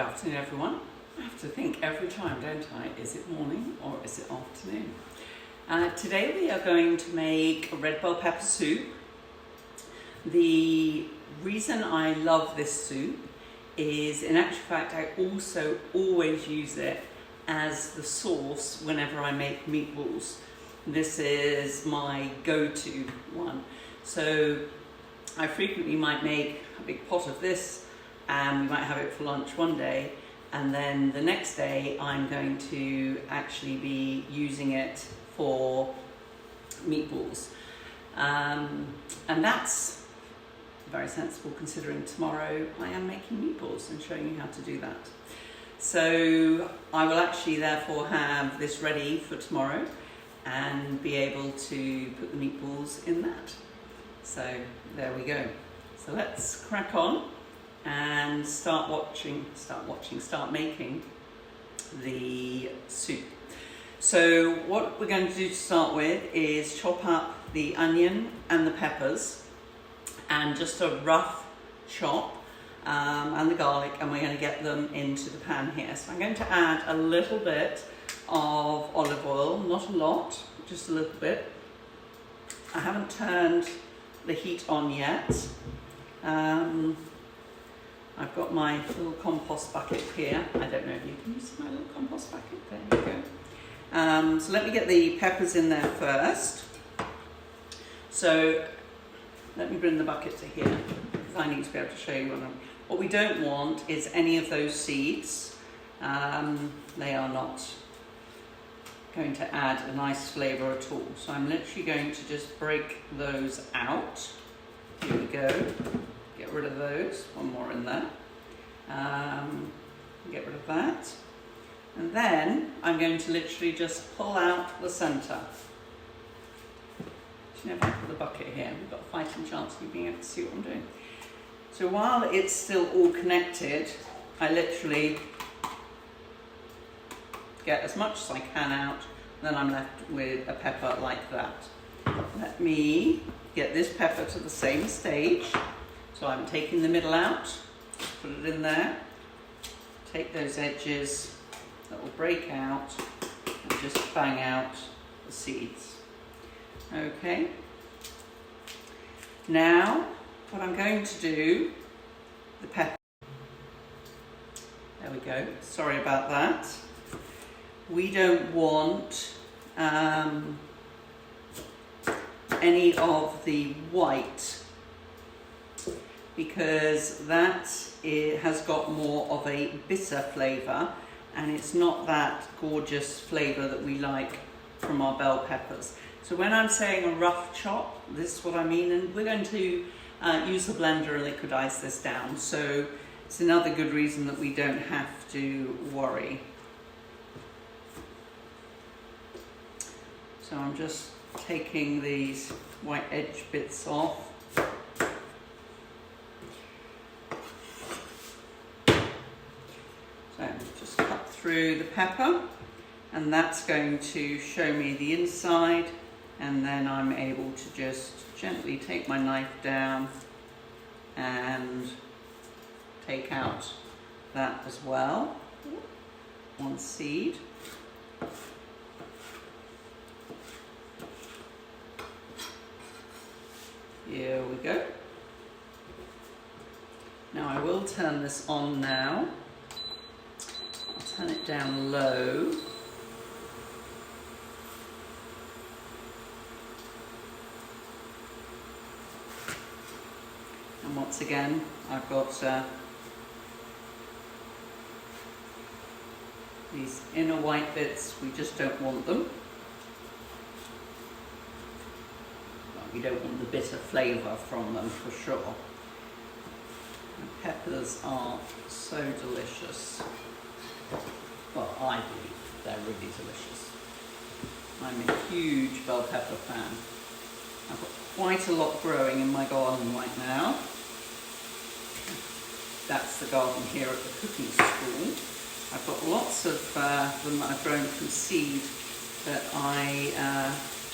afternoon, everyone. I have to think every time, don't I? Is it morning or is it afternoon? Today we are going to make a red bell pepper soup. The reason I love this soup is, in actual fact, I also always use it as the sauce whenever I make meatballs. This is my go-to one. So I frequently might make a big pot of this, and we might have it for lunch one day, and then the next day I'm going to actually be using it for meatballs. And that's very sensible considering tomorrow I am making meatballs and showing you how to do that. So I will actually therefore have this ready for tomorrow and be able to put the meatballs in that. So there we go. So let's crack on and start making the soup. So what we're going to do to start with is chop up the onion and the peppers and just a rough chop, and the garlic, and we're going to get them into the pan here. So I'm going to add a little bit of olive oil, not a lot, just a little bit. I haven't turned the heat on yet. I've got my little compost bucket here. I don't know if you can use my little compost bucket. There you go. So let me get the peppers in there first. So let me bring the bucket to here, because I need to be able to show you what we don't want is any of those seeds. They are not going to add a nice flavour at all. So I'm literally going to just break those out. Here we go. Get rid of those. One more in there. Get rid of that. And then I'm going to literally just pull out the centre. You know, if I put the bucket here, we've got a fighting chance of you being able to see what I'm doing. So while it's still all connected, I literally get as much as I can out, and then I'm left with a pepper like that. Let me get this pepper to the same stage. So I'm taking the middle out, put it in there, take those edges that will break out, and just bang out the seeds. Okay. Now, what I'm going to do, the pepper. There we go. Sorry about that. We don't want any of the white, because that has got more of a bitter flavour, and it's not that gorgeous flavour that we like from our bell peppers. So when I'm saying a rough chop, this is what I mean, and we're going to use the blender and liquidize this down. So it's another good reason that we don't have to worry. So I'm just taking these white edge bits off. So just cut through the pepper, and that's going to show me the inside, and then I'm able to just gently take my knife down and take out that as well. One seed. Here we go. Now I will turn this on now. I'll turn it down low. And once again, I've got these inner white bits, we just don't want them. We don't want the bitter flavour from them for sure. And peppers are so delicious. Well, I believe they're really delicious. I'm a huge bell pepper fan. I've got quite a lot growing in my garden right now. That's the garden here at the cooking school. I've got lots of them that I've grown from seed that I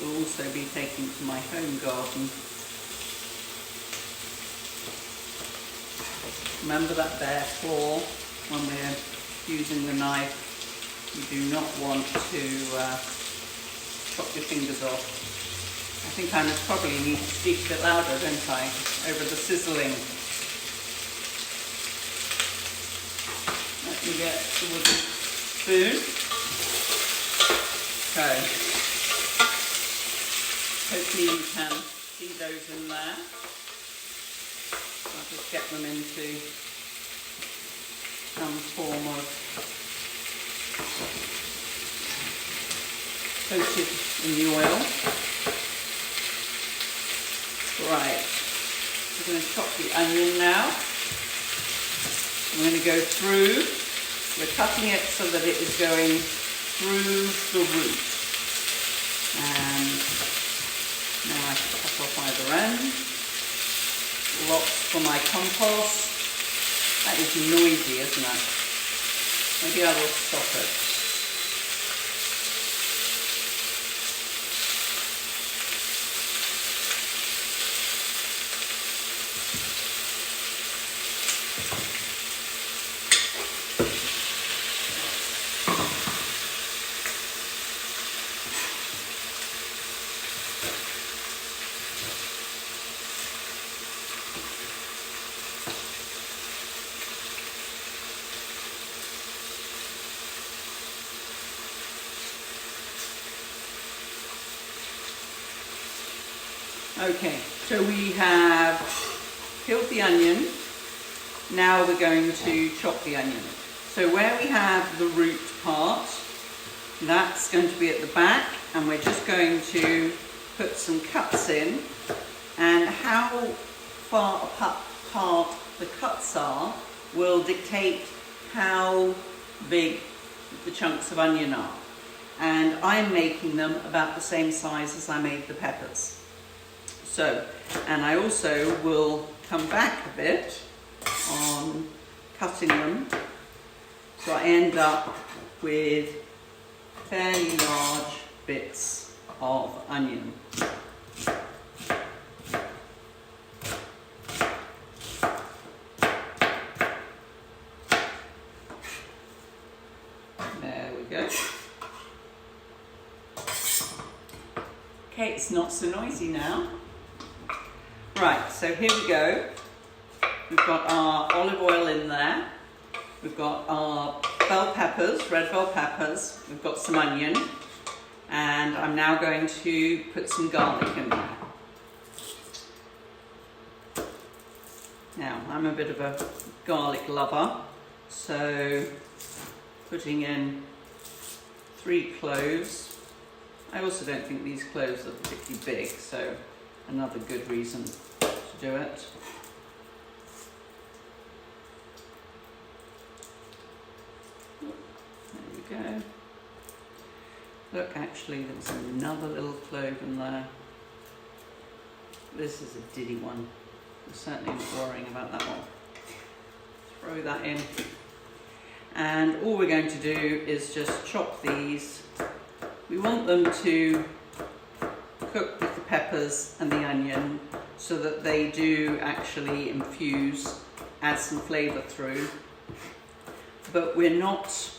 will also be taking to my home garden. Remember that bare floor? when we're using the knife, you do not want to chop your fingers off. I think I must probably need to speak a bit louder, don't I, over the sizzling. Let me get the wooden spoon. Okay. Hopefully you can see those in there. I'll just get them into some form of coated in the oil. Right, we're going to chop the onion now. I'm going to go through, we're cutting it so that it is going through the root. And now I can cut off either end. Lots for my compost. That is noisy, isn't it? Maybe I will stop it. Okay, so we have peeled the onion. Now we're going to chop the onion. So where we have the root part, that's going to be at the back, and we're just going to put some cuts in. And how far apart the cuts are will dictate how big the chunks of onion are. And I'm making them about the same size as I made the peppers. So, and I also will come back a bit on cutting them, so I end up with fairly large bits of onion. There we go. Okay, it's not so noisy now. Right, so here we go. We've got our olive oil in there. We've got our bell peppers, red bell peppers. We've got some onion. And I'm now going to put some garlic in there. Now, I'm a bit of a garlic lover, so putting in 3 cloves. I also don't think these cloves are particularly big, so another good reason to do it. There we go. Look, actually there's another little clove in there. This is a diddy one. I'm certainly not worrying about that one. Throw that in. And all we're going to do is just chop these. We want them to cook with the peppers and the onion so that they do actually infuse, add some flavour through. But we're not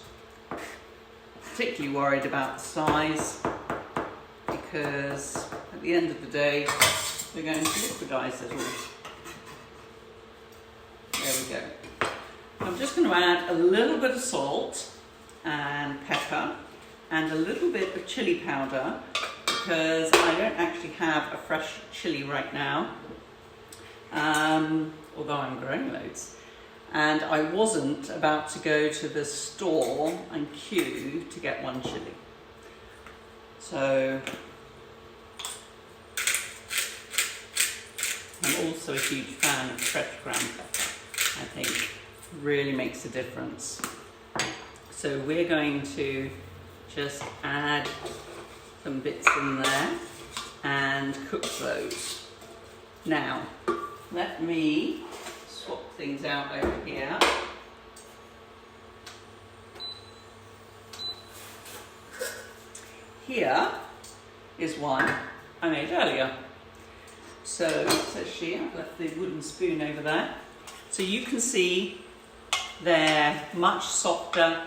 particularly worried about the size, because at the end of the day we're going to liquidize it all. There we go. I'm just going to add a little bit of salt and pepper and a little bit of chili powder, because I don't actually have a fresh chili right now, although I'm growing loads. And I wasn't about to go to the store and queue to get one chili. So I'm also a huge fan of fresh ground pepper. I think really makes a difference. So we're going to just add some bits in there and cook those. Now, let me swap things out over here. Here is one I made earlier. So, says she, I've left the wooden spoon over there. So you can see They're much softer,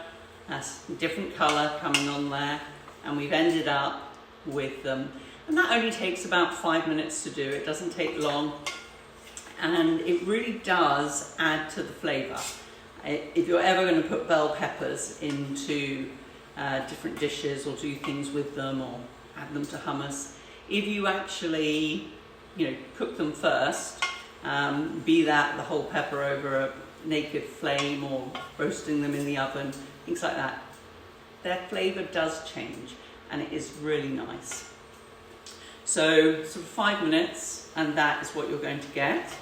that's a different colour coming on there, and we've ended up with them. And that only takes about 5 minutes to do, it doesn't take long, and it really does add to the flavour. If you're ever going to put bell peppers into different dishes or do things with them or add them to hummus, if you actually, cook them first, be that the whole pepper over a naked flame or roasting them in the oven, things like that, their flavour does change and it is really nice. So sort of 5 minutes, and that is what you're going to get.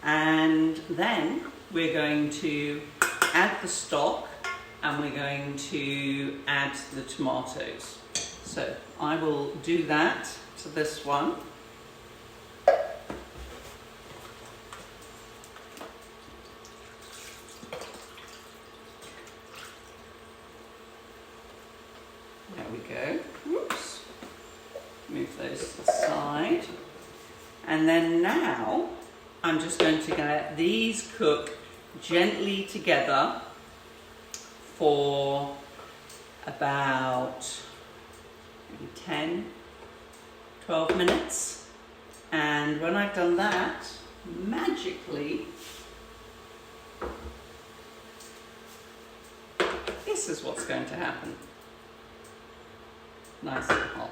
And then we're going to add the stock and we're going to add the tomatoes. So I will do that to this one. There we go. Whoops. Move those aside. And then now I'm just going to let these cook gently together for about maybe 10, 12 minutes. And when I've done that, magically, this is what's going to happen. Nice and hot.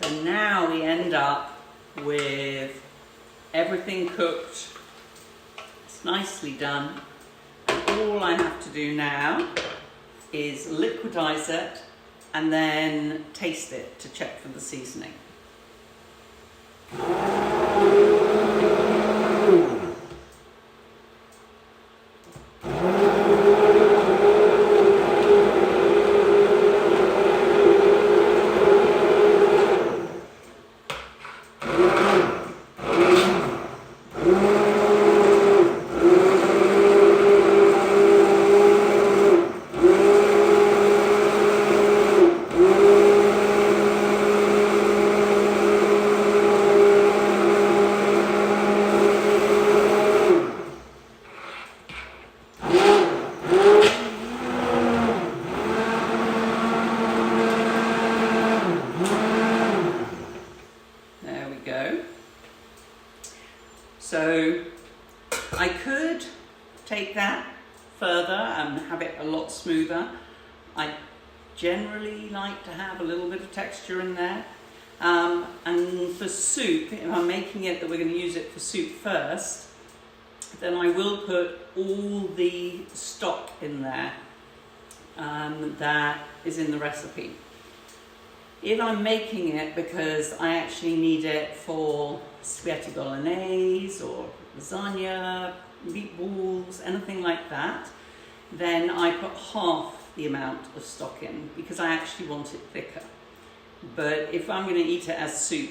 So now we end up with everything cooked. It's nicely done. And all I have to do now is liquidize it and then taste it to check for the seasoning. So I could take that further and have it a lot smoother. I generally like to have a little bit of texture in there. And for soup, if I'm making it that we're going to use it for soup first, then I will put all the stock in there that is in the recipe. If I'm making it because I actually need it for spaghetti bolognese or lasagna, meatballs, anything like that, then I put half the amount of stock in because I actually want it thicker. But if I'm going to eat it as soup,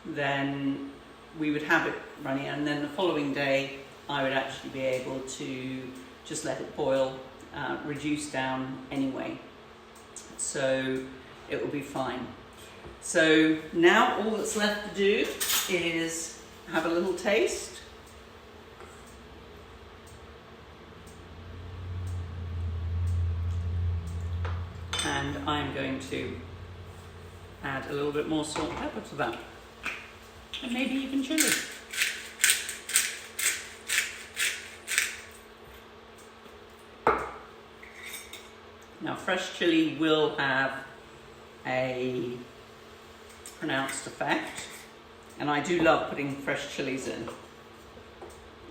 then we would have it running, and then the following day I would actually be able to just let it boil, reduce down anyway. So it will be fine. So now all that's left to do is have a little taste. And I'm going to add a little bit more salt and pepper to that. And maybe even chili. Now fresh chili will have a pronounced effect, and I do love putting fresh chilies in.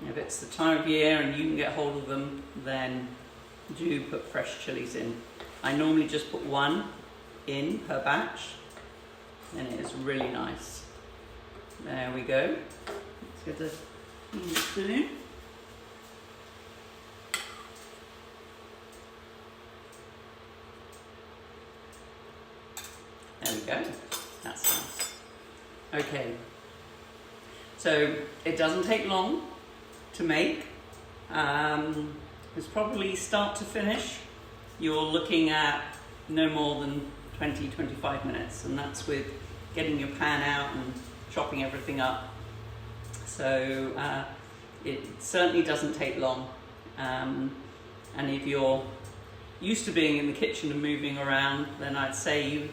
If it's the time of year and you can get hold of them, then do put fresh chilies in. I normally just put one in per batch, and it is really nice. There we go. Let's get the spoon. There we go. That's nice. Okay. So it doesn't take long to make. It's probably start to finish. You're looking at no more than 20-25 minutes, and that's with getting your pan out and chopping everything up. So it certainly doesn't take long. And if you're used to being in the kitchen and moving around, then I'd say you'd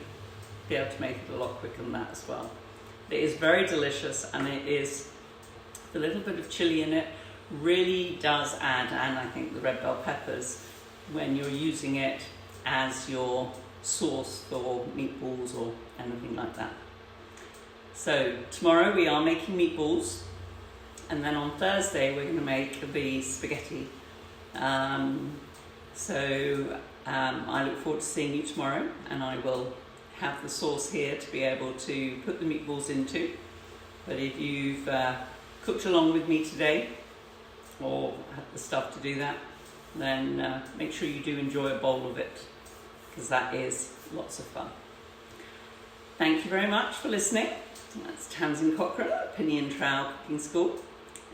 be able to make it a lot quicker than that as well. It is very delicious, and it is a little bit of chili in it really does add, and I think the red bell peppers, when you're using it as your sauce for meatballs or anything like that. So tomorrow we are making meatballs, and then on Thursday we're going to make the spaghetti. I look forward to seeing you tomorrow, and I will have the sauce here to be able to put the meatballs into. But if you've cooked along with me today, or had the stuff to do that, then make sure you do enjoy a bowl of it, because that is lots of fun. Thank you very much for listening. That's Tamzin Cochrane at Pinion Trowel Cooking School,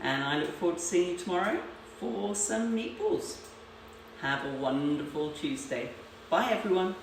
and I look forward to seeing you tomorrow for some meatballs. Have a wonderful Tuesday. Bye everyone.